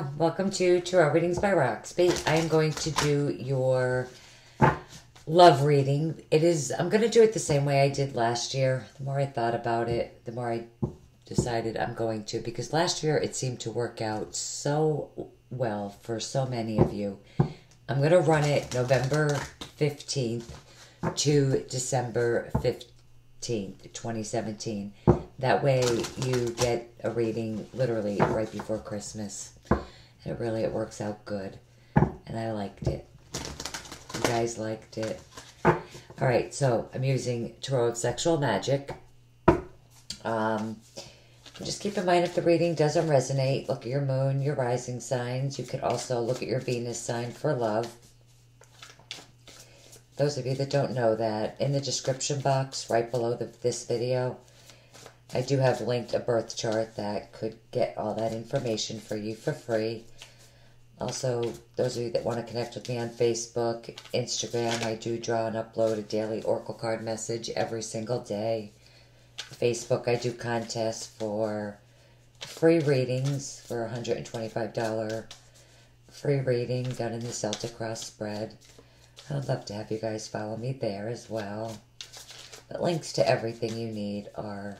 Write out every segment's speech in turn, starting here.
Hello, welcome to Tarot Readings by Roxby. I am going to do your love reading. I'm going to do it the same way I did last year. The more I thought about it, the more I decided I'm going to, because last year it seemed to work out so well for so many of you. I'm going to run it November 15th to December 15th, 2017. That way you get a reading literally right before Christmas. And it works out good. And I liked it. You guys liked it. Alright, so I'm using Tarot of Sexual Magic. Just keep in mind if the reading doesn't resonate, look at your moon, your rising signs. You could also look at your Venus sign for love. Those of you that don't know that, in the description box right below this video, I do have linked a birth chart that could get all that information for you for free. Also, those of you that want to connect with me on Facebook, Instagram, I do draw and upload a daily oracle card message every single day. Facebook, I do contests for free readings for $125 free reading done in the Celtic Cross spread. I'd love to have you guys follow me there as well. The links to everything you need are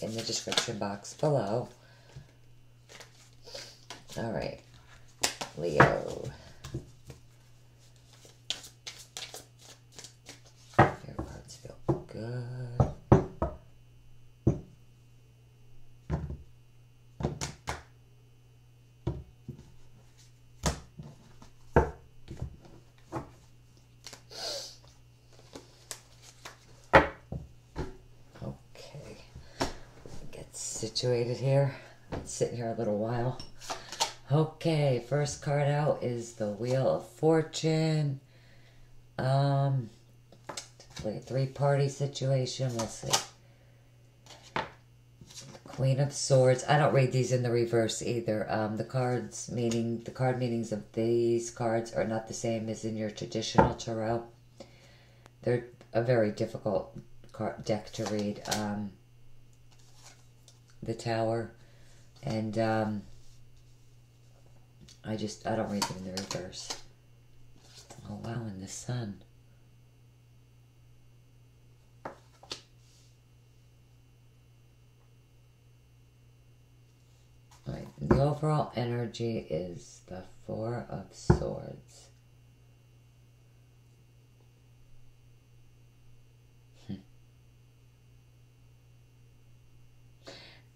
in the description box below. Alright, Leo. Your cards feel good. Situated here. Been sitting here a little while. Okay, first card out is the Wheel of Fortune. Like a three-party situation. We'll see. Queen of Swords. I don't read these in the reverse either. The card meanings of these cards are not the same as in your traditional tarot. They're a very difficult deck to read. The Tower, and I don't read them in the reverse. Oh wow, and the Sun. Right, the overall energy is the Four of Swords.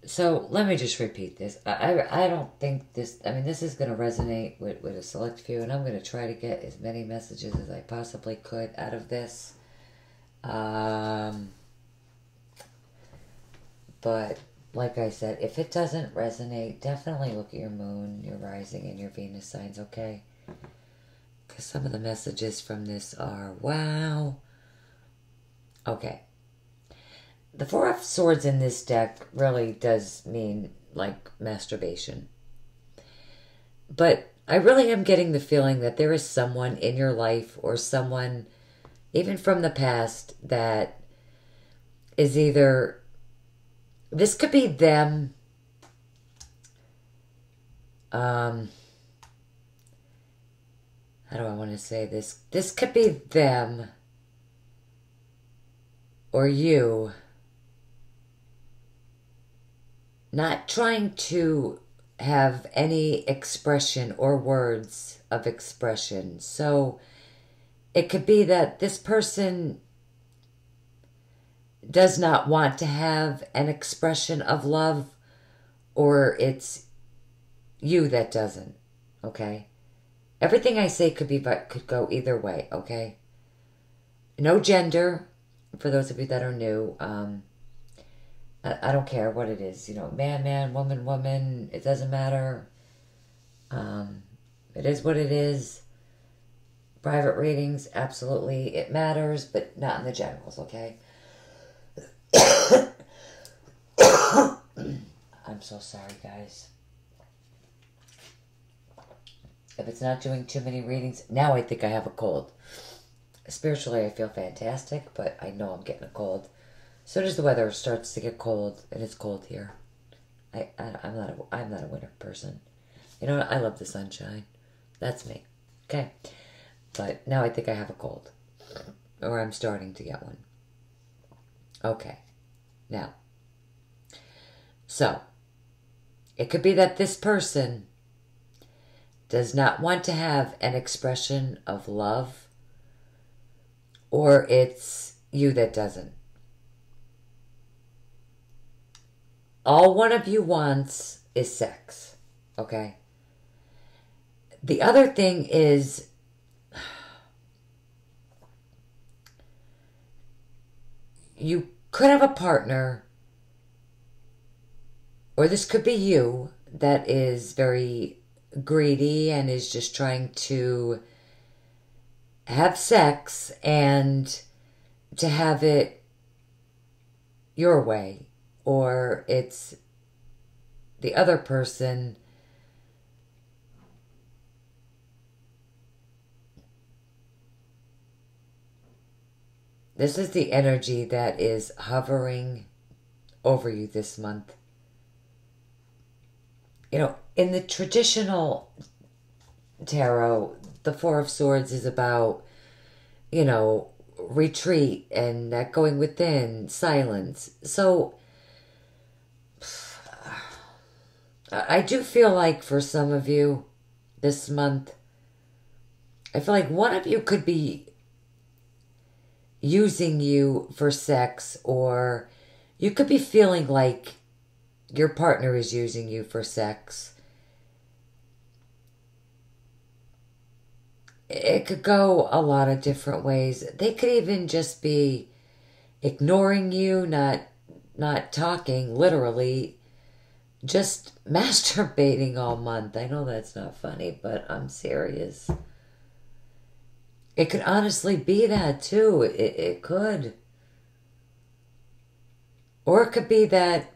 So, let me just repeat this. I don't think this... I mean, this is going to resonate with a select few, and I'm going to try to get as many messages as I possibly could out of this. But, like I said, if it doesn't resonate, definitely look at your moon, your rising, and your Venus signs, okay? Because some of the messages from this are, wow. Okay. The Four of Swords in this deck really does mean, like, masturbation. But I really am getting the feeling that there is someone in your life or someone, even from the past, that is either... This could be them... how do I want to say this? This could be them or you... not trying to have any expression or words of expression. So it could be that this person does not want to have an expression of love, or it's you that doesn't, okay? Everything I say could go either way, okay? No gender, for those of you that are new. I don't care what it is, you know, man, man, woman, woman, it doesn't matter. It is what it is. Private readings, absolutely, it matters, but not in the generals, okay? I'm so sorry, guys. If it's not doing too many readings, now I think I have a cold. Spiritually, I feel fantastic, but I know I'm getting a cold. As soon as the weather starts to get cold, and it's cold here, I'm not a winter person. You know what? I love the sunshine. That's me. Okay. But now I think I have a cold. Or I'm starting to get one. Okay. Now. So. It could be that this person does not want to have an expression of love. Or it's you that doesn't. All one of you wants is sex. Okay? The other thing is, you could have a partner, or this could be you, that is very greedy and is just trying to have sex and to have it your way. Or it's the other person this is the energy that is hovering over you this month. You know, in the traditional tarot, the Four of Swords is about, you know, retreat and that going within, silence. So I do feel like for some of you this month, I feel like one of you could be using you for sex, or you could be feeling like your partner is using you for sex. It could go a lot of different ways. They could even just be ignoring you, not talking, literally, just masturbating all month. I know that's not funny, but I'm serious. It could honestly be that too. It could. Or it could be that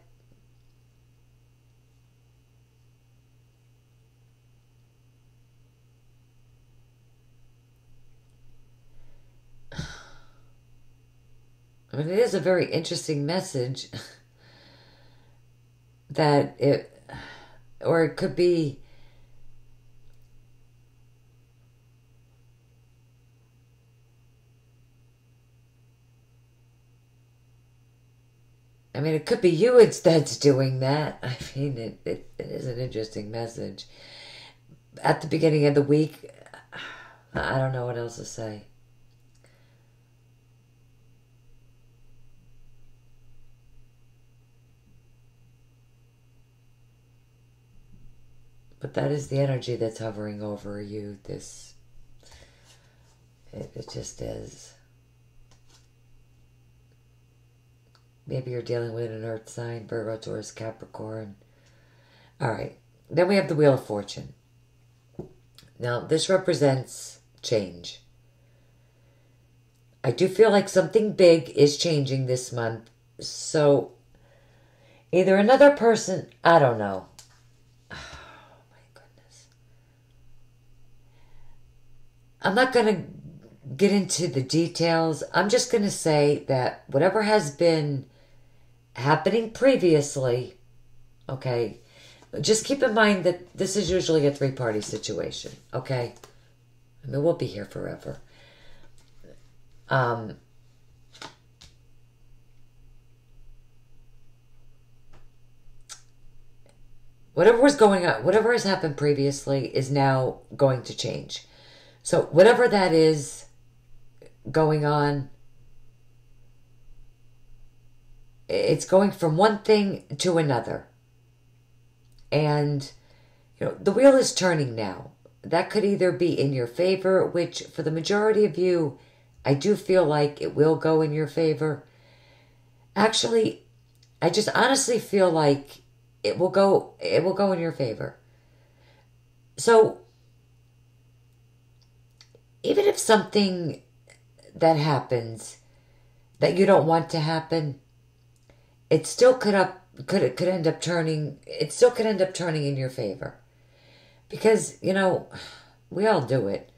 I mean, it is a very interesting message that it, or it could be, I mean, it could be you that's doing that. I mean, it is an interesting message. At the beginning of the week, I don't know what else to say. But that is the energy that's hovering over you. It just is. Maybe you're dealing with an earth sign, Virgo, Taurus, Capricorn. All right. Then we have the Wheel of Fortune. Now, this represents change. I do feel like something big is changing this month. So, either another person, I don't know. I'm not going to get into the details. I'm just going to say that whatever has been happening previously, okay, just keep in mind that this is usually a three-party situation, okay? I mean, we'll be here forever. Whatever was going on, whatever has happened previously is now going to change. So whatever that is going on, it's going from one thing to another. And, you know, the wheel is turning now. That could either be in your favor, which for the majority of you, I do feel like it will go in your favor. Actually, I just honestly feel like it will go in your favor. So, even if something that happens that you don't want to happen, it still could end up turning in your favor. Because, you know, we all do it.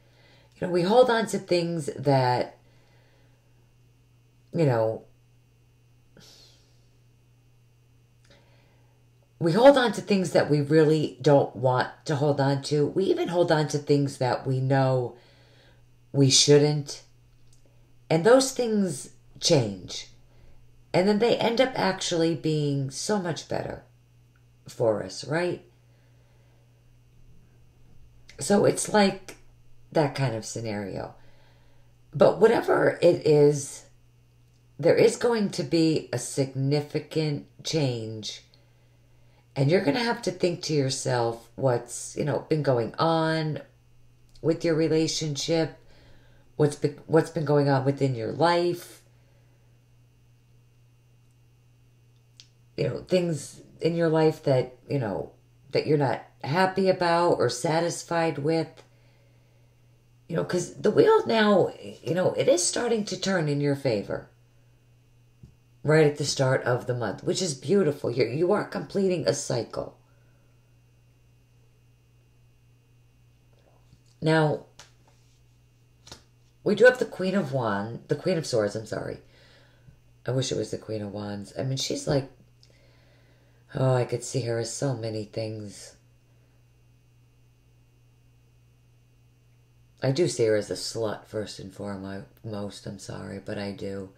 You know, we hold on to things that, you know, we hold on to things that we really don't want to hold on to. We even hold on to things that we know we shouldn't. And those things change. And then they end up actually being so much better for us, right? So it's like that kind of scenario. But whatever it is, there is going to be a significant change. And you're going to have to think to yourself what's, been going on with your relationship, what's been going on within your life. Things in your life that, that you're not happy about or satisfied with. Because the wheel now, it is starting to turn in your favor. Right at the start of the month, which is beautiful. You are completing a cycle. Now, we do have the Queen of Swords, I'm sorry. I wish it was the Queen of Wands. I mean, she's like, I could see her as so many things. I do see her as a slut, first and foremost. I'm sorry, but I do.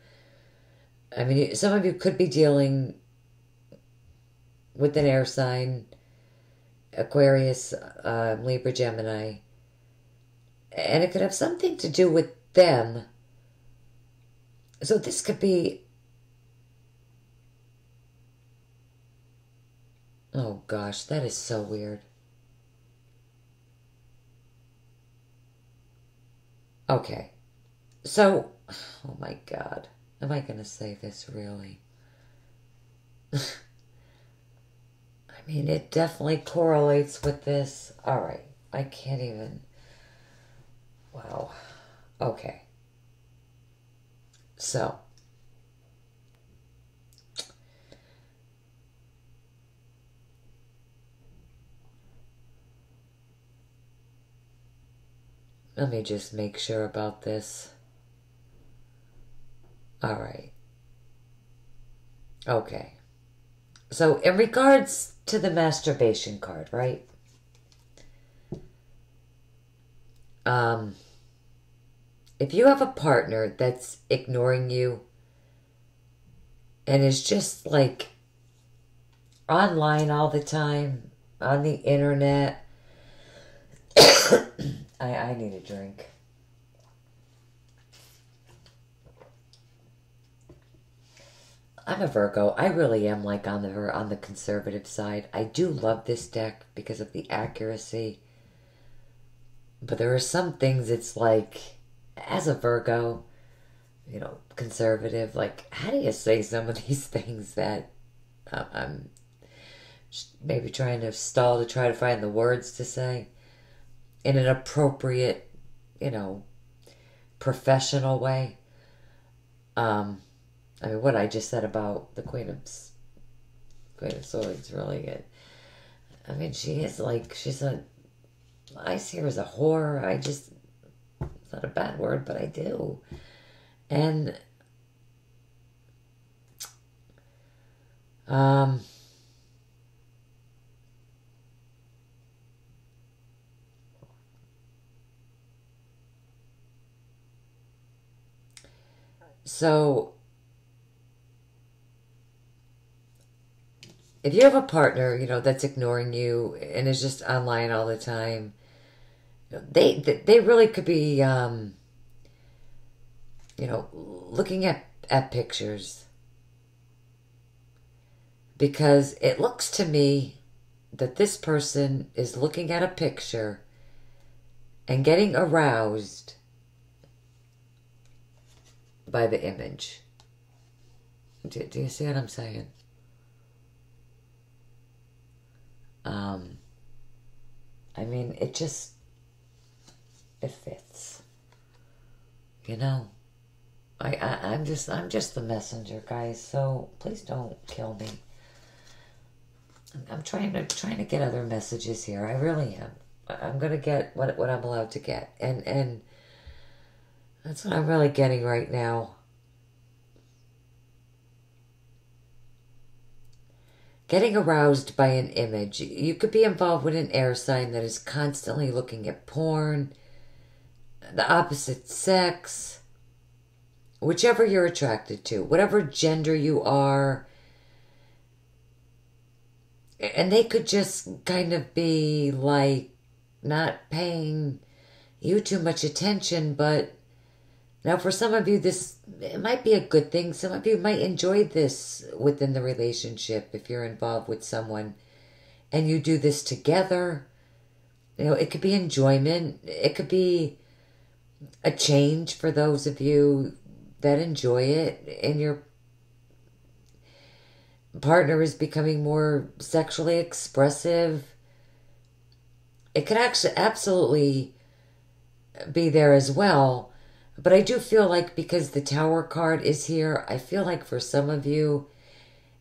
I mean, some of you could be dealing with an air sign, Aquarius, Libra, Gemini. And it could have something to do with them. So this could be... Oh gosh, that is so weird. Okay. So, oh my God. Am I going to say this really? I mean, it definitely correlates with this. All right. I can't even... Wow. Okay. So. Let me just make sure about this. All right. Okay. So in regards to the masturbation card, right? If you have a partner that's ignoring you and is just like online all the time, on the internet, I need a drink. I'm a Virgo. I really am like on the conservative side. I do love this deck because of the accuracy. But there are some things it's like, as a Virgo, conservative, like, how do you say some of these things that I'm maybe trying to stall to try to find the words to say in an appropriate, professional way. I mean, what I just said about the Queen of Swords, really good. I mean, she is like, I see her as a whore. It's not a bad word, but I do. And, so, if you have a partner, that's ignoring you and is just online all the time, they really could be, looking at pictures. Because it looks to me that this person is looking at a picture and getting aroused by the image. Do you see what I'm saying? I mean, it fits. I'm just the messenger, guys. So please don't kill me. I'm trying to get other messages here. I really am. I'm gonna get what I'm allowed to get, and that's what I'm really getting right now. getting aroused by an image. You could be involved with an air sign that is constantly looking at porn, the opposite sex, whichever you're attracted to, whatever gender you are. And they could just kind of be like not paying you too much attention. But now for some of you, it might be a good thing. Some of you might enjoy this within the relationship if you're involved with someone and you do this together. It could be enjoyment. It could be a change for those of you that enjoy it, and your partner is becoming more sexually expressive. It could actually absolutely be there as well. But I do feel like, because the Tower card is here, I feel like for some of you,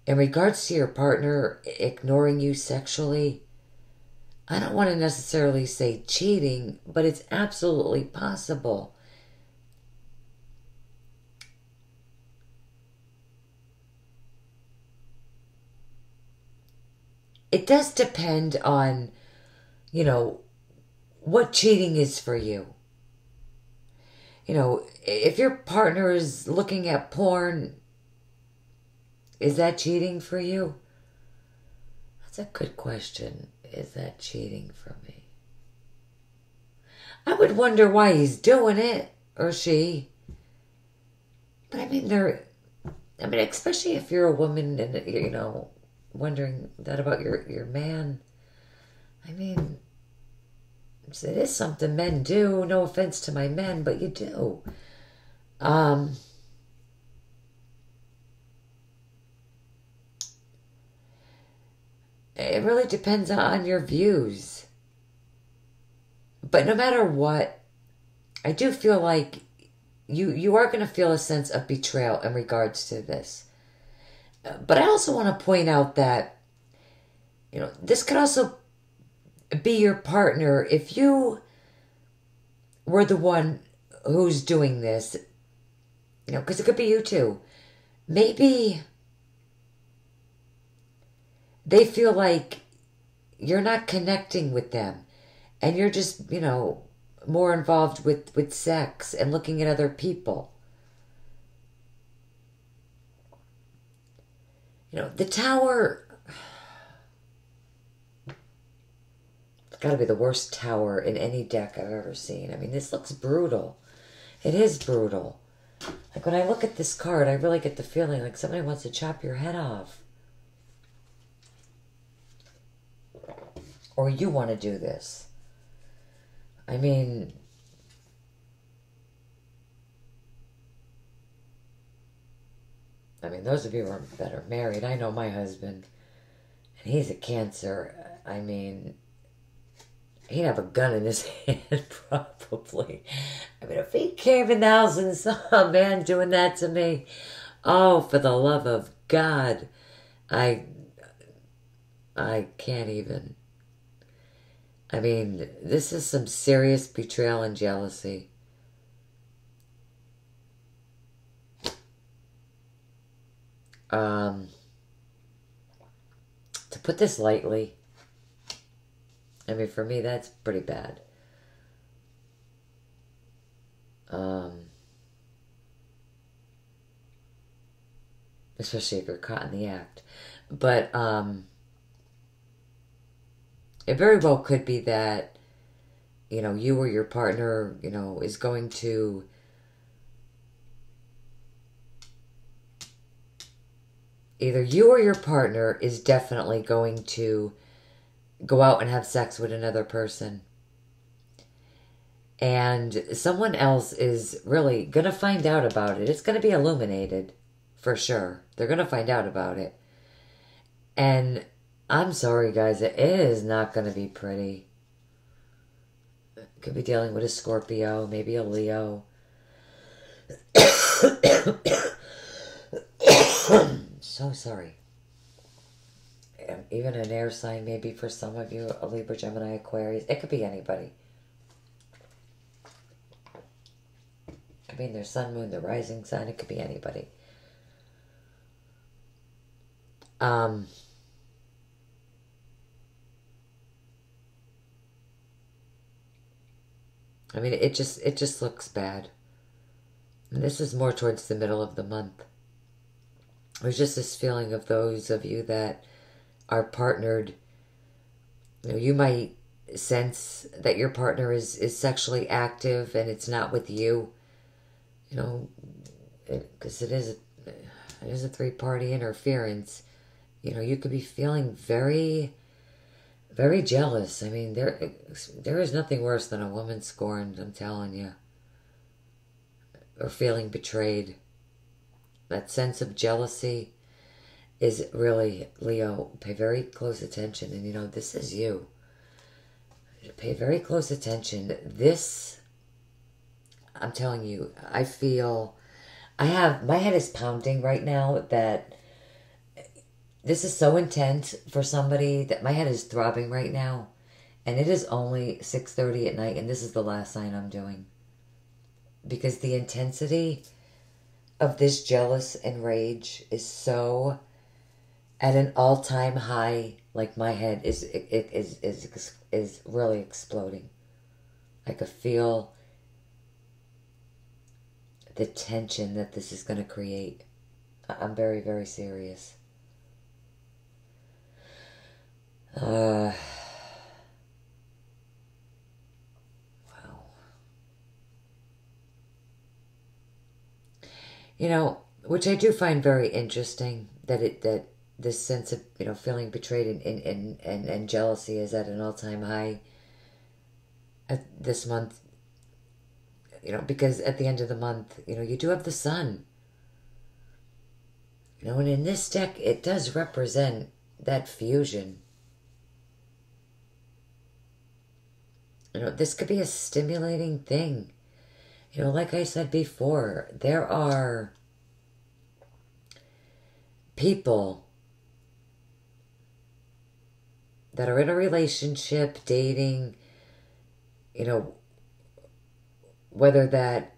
in regards to your partner ignoring you sexually, I don't want to necessarily say cheating, but it's absolutely possible. It does depend on, what cheating is for you. If your partner is looking at porn, is that cheating for you? That's a good question. Is that cheating for me? I would wonder why he's doing it, or she. But especially if you're a woman and, wondering that about your man. It is something men do. No offense to my men, but you do. It really depends on your views. But no matter what, I do feel like you are going to feel a sense of betrayal in regards to this. But I also want to point out that, this could also be your partner. If you were the one who's doing this, because it could be you too. Maybe they feel like you're not connecting with them and you're just, more involved with sex and looking at other people. The Tower, it's got to be the worst tower in any deck I've ever seen. This looks brutal. It is brutal. Like, when I look at this card, I really get the feeling like somebody wants to chop your head off. Or you want to do this. Those of you that are married, I know my husband, and he's a Cancer. He'd have a gun in his hand, probably. If he came in the house and saw a man doing that to me, oh, for the love of God, I can't even. This is some serious betrayal and jealousy. To put this lightly, for me, that's pretty bad. Especially if you're caught in the act. But, it very well could be that, you or your partner, is going to either you or your partner is definitely going to go out and have sex with another person. And someone else is really going to find out about it. It's going to be illuminated, for sure. They're going to find out about it. And I'm sorry, guys, it is not going to be pretty. Could be dealing with a Scorpio, maybe a Leo. So sorry. Even an air sign, maybe for some of you, a Libra, Gemini, Aquarius. It could be anybody. It could be in their sun, moon, their rising sign. It could be anybody. I mean, it just looks bad. And this is more towards the middle of the month. There's just this feeling of those of you that are partnered. You know, you might sense that your partner is sexually active and it's not with you. You know, because it is a three-party interference. You know, you could be feeling very, very jealous. I mean, there is nothing worse than a woman scorned, I'm telling you. Or feeling betrayed. That sense of jealousy is really, Leo, pay very close attention. And you know, this is you. Pay very close attention. This, I'm telling you, I feel, my head is pounding right now that this is so intense for somebody that my head is throbbing right now. And it is only 6:30 at night and this is the last sign I'm doing. Because the intensity of this jealous and rage is so at an all-time high. Like my head is really exploding. I could feel the tension that this is going to create. I'm very, very serious. Wow. You know, which I do find very interesting that this sense of, you know, feeling betrayed and jealousy is at an all-time high this month. You know, because at the end of the month, you know, you do have the sun. You know, and in this deck, it does represent that fusion. You know, this could be a stimulating thing. You know, like I said before, there are people that are in a relationship, dating, you know, whether that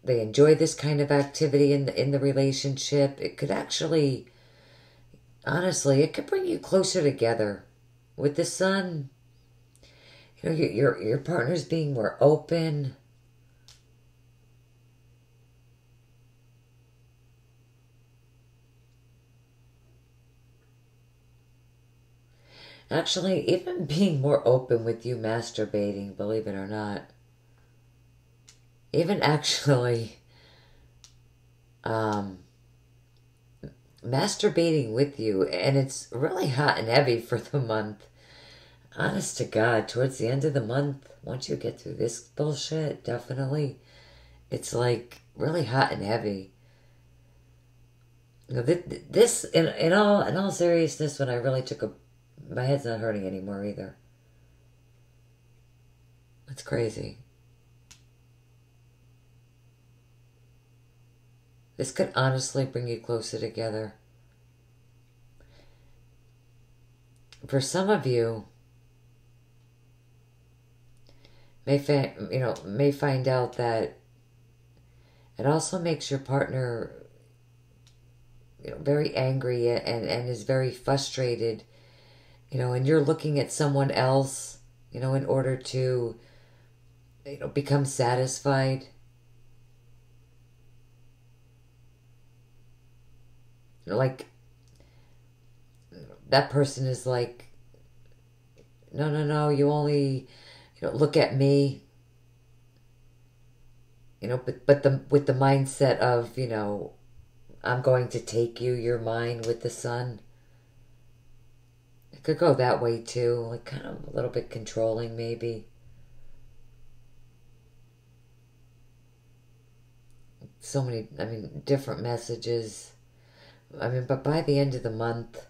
they enjoy this kind of activity in the relationship, it could actually, honestly, it could bring you closer together. With the sun, you know, your partner's being more open. Actually, even being more open with you masturbating, believe it or not. Even actually masturbating with you, and it's really hot and heavy for the month. Honest to God, towards the end of the month, once you get through this bullshit, definitely, it's like really hot and heavy. You know, this, in all seriousness, when I really my head's not hurting anymore either. It's crazy. This could honestly bring you closer together. For some of you, may find out that it also makes your partner, you know, very angry and is very frustrated, you know, and you're looking at someone else, you know, in order to, you know, become satisfied. You know, like, that person is like, no, no, no, you only, you know, look at me. You know, but with the mindset of, you know, I'm going to take you, you're mine with the sun. It could go that way too, like kind of a little bit controlling maybe. So many, I mean, different messages. I mean, but by the end of the month,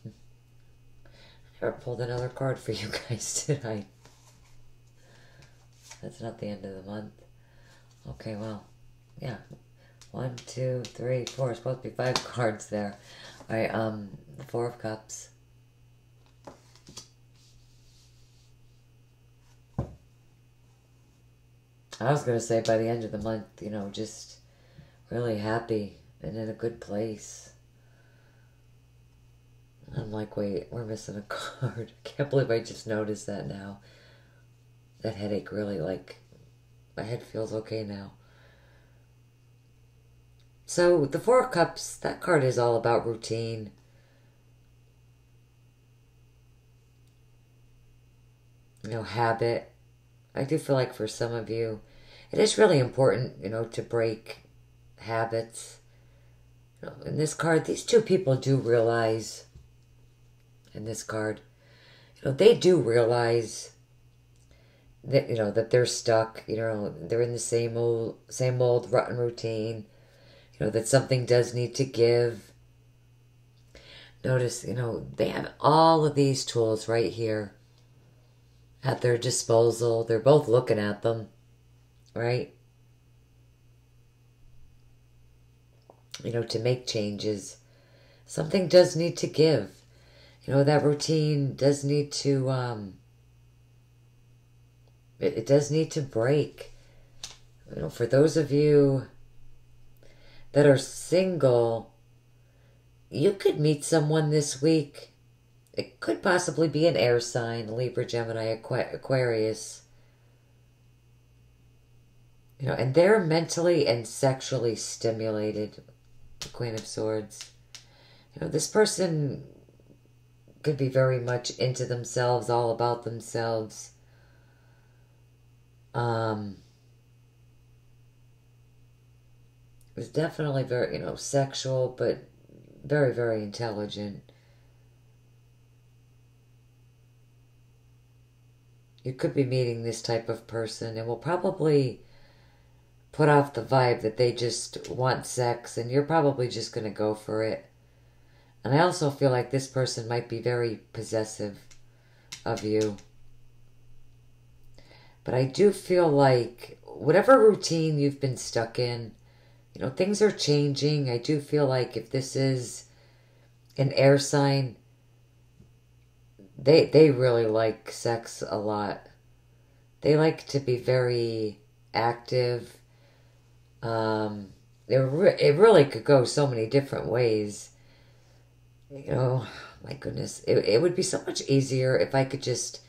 I never pulled another card for you guys, did I? That's not the end of the month. Okay, well, yeah. 1, 2, 3, 4. It's supposed to be 5 cards there. Alright, the 4 of Cups. I was going to say by the end of the month, you know, just really happy and in a good place. I'm like, wait, we're missing a card. I can't believe I just noticed that now. That headache really, like, my head feels okay now. So the Four of Cups, that card is all about routine. Habit. I do feel like for some of you, it is really important, to break habits. In this card, these two people do realize, in this card, they do realize that, that they're stuck, they're in the same old rotten routine, that something does need to give. Notice, they have all of these tools right here at their disposal. They're both looking at them, right? To make changes. Something does need to give. That routine does need to, it does need to break. For those of you that are single, you could meet someone this week. It could possibly be an air sign, Libra, Gemini, Aquarius. And they're mentally and sexually stimulated. The Queen of Swords. This person could be very much into themselves, all about themselves. It's definitely very, sexual, but very, very intelligent. You could be meeting this type of person and will probably put off the vibe that they just want sex, and you're probably just going to go for it. And I also feel like this person might be very possessive of you. But I do feel like whatever routine you've been stuck in, things are changing. I do feel like if this is an air sign, they really like sex a lot. They like to be very active. It really could go so many different ways. My goodness. It would be so much easier if I could just,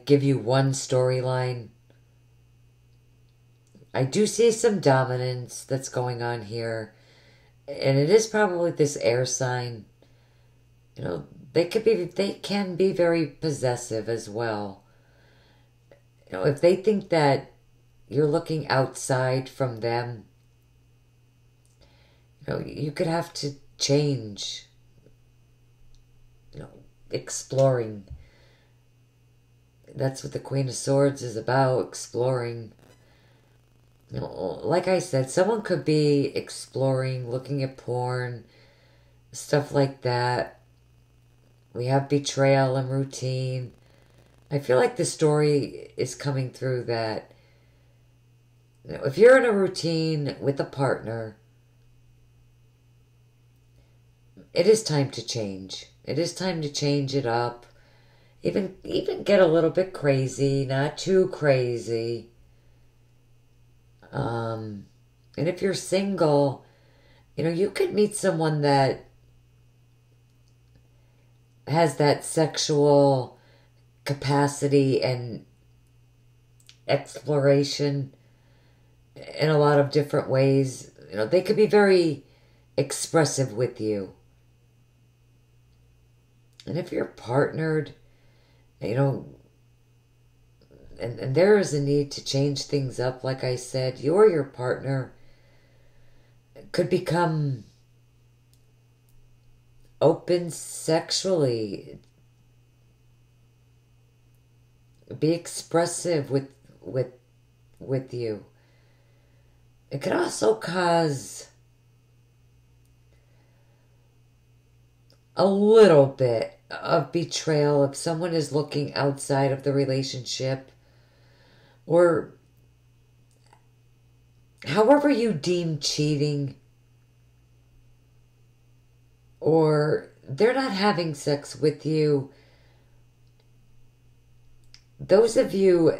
give you one storyline. I do see some dominance that's going on here. And it is probably this air sign. They can be very possessive as well. If they think that you're looking outside from them, you could have to change. Exploring. That's what the Queen of Swords is about, exploring. Like I said, someone could be exploring, looking at porn, stuff like that. We have betrayal and routine. I feel like the story is coming through that if you're in a routine with a partner, it is time to change. It is time to change it up. Even get a little bit crazy, not too crazy. And if you're single, you could meet someone that has that sexual capacity and exploration in a lot of different ways. They could be very expressive with you. And if you're partnered, and there is a need to change things up, like I said, you or your partner could become open sexually. Be expressive with you. It could also cause a little bit of betrayal if someone is looking outside of the relationship, or however you deem cheating, or they're not having sex with you. Those of you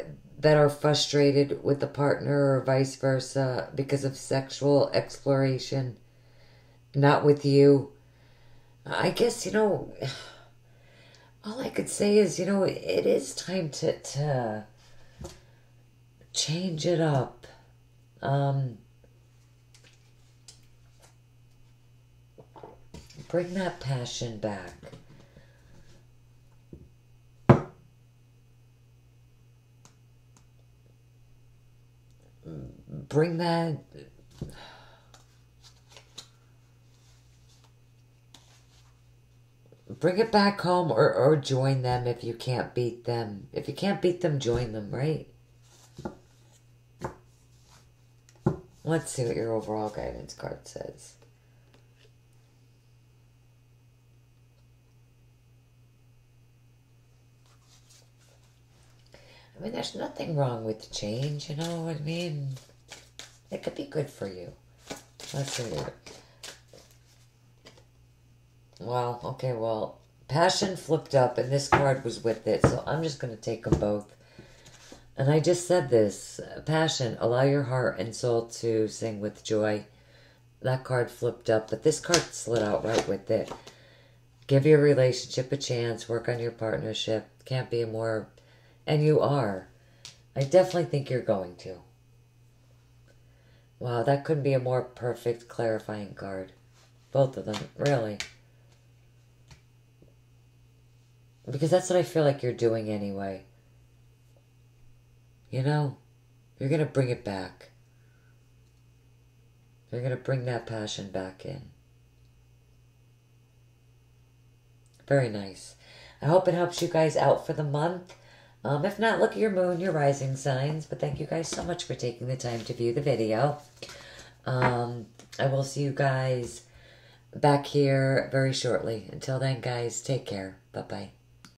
that are frustrated with the partner or vice versa because of sexual exploration, not with you. I guess, all I could say is, it is time to change it up. Bring that passion back. Bring that... Bring it back home or join them if you can't beat them. If you can't beat them, join them, right? Let's see what your overall guidance card says. I mean, there's nothing wrong with change, you know what I mean? It could be good for you. Let's see here. Well, okay, well, passion flipped up and this card was with it, so I'm just going to take them both. And I just said this, passion, allow your heart and soul to sing with joy. That card flipped up, but this card slid out right with it. Give your relationship a chance, work on your partnership. Can't be more, and you are. I definitely think you're going to. Wow, that couldn't be a more perfect clarifying card. Both of them, really. Because that's what I feel like you're doing anyway. You're going to bring it back. You're going to bring that passion back in. Very nice. I hope it helps you guys out for the month. If not, look at your moon, your rising signs. But thank you guys so much for taking the time to view the video. I will see you guys back here very shortly. Until then, guys, take care. Bye-bye.